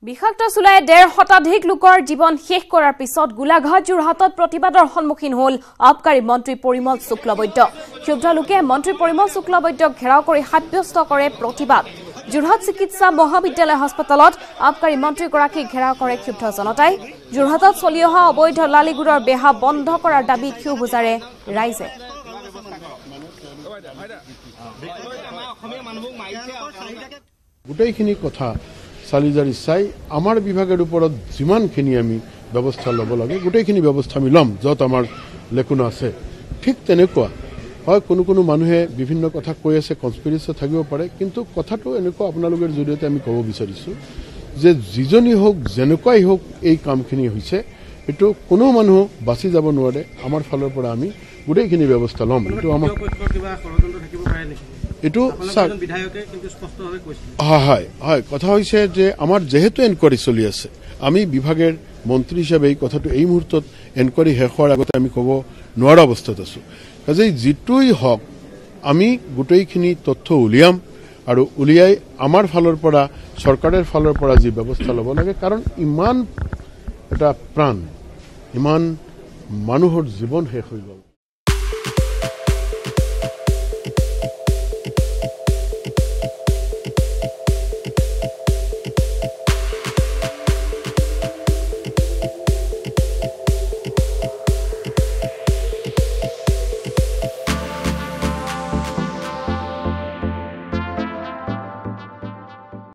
বিষাক্ত চুলাই ১৫০ শতাধিক লোকৰ জীৱন শেষ কৰাৰ পিছত গোলাঘাট যোৰহাটত প্ৰতিবাদৰ সন্মুখীন হ'ল আবকাৰী মন্ত্ৰী পৰিমল শুক্লবৈদ্য। ক্ষুব্ধ লোকে মন্ত্ৰী পৰিমল শুক্লবৈদ্যক ঘেৰাও কৰি সাব্যস্ত কৰে প্ৰতিবাদ। যোৰহাট চিকিৎসা মহাবিদ্যালয় হাস্পতালত আবকাৰী মন্ত্ৰীগৰাকীক ঘেৰাও কৰে ক্ষুব্ধ জনতাই। যোৰহাটত চলি অহা অবৈধ লালিগুৰৰ বেহা বন্ধ কৰাৰ দাবী ক্ষোভ বুজাৰে ৰাইজে। গোটেইখিনি কথা চালিজাৰি চাই আমাৰ বিভাগৰ ওপৰত যিমানখিনি আমি ব্যৱস্থা ল'ব লাগে গোটেইখিনি ব্যৱস্থা আমি ল'ম য'ত আমাৰ লেকুনা আছে। ঠিক তেনেকুৱা হয় কোনো মানুহে বিভিন্ন কথা কৈ আছে, কনস্পিৰেচি থাকিব পাৰে, কিন্তু কথাটো এনেকুৱা আপোনালোকৰ জৰিয়তে আমি ক'ব বিচাৰিছোঁ যে যিজনী হওক যেনেকুৱাই হওক এই কামখিনি হৈছে এইটো কোনো মানুহ বাচি যাব নোৱাৰে। আমাৰ ফালৰ পৰা আমি গোটেইখিনি ব্যৱস্থা ল'ম। এইটো আমাৰ এইটো হয় কথা হৈছে যে আমাৰ যেহেতু এনকোৱাৰী চলি আছে, আমি বিভাগেৰ মন্ত্ৰী হিসাবে এই কথাটো এই মুহূৰ্তত এনকোৱাৰী শেষ হোৱাৰ আগতে আমি ক'ব নোৱাৰা অৱস্থাত আছোঁ। কাজেই যিটোই হওক আমি গোটেইখিনি তথ্য উলিয়াম আৰু উলিয়াই আমাৰ ফালৰ পৰা চৰকাৰৰ ফালৰ পৰা যি ব্যৱস্থা ল'ব লাগে, কাৰণ ইমান এটা প্ৰাণ, ইমান মানুহৰ জীৱন শেষ হৈ গ'ল।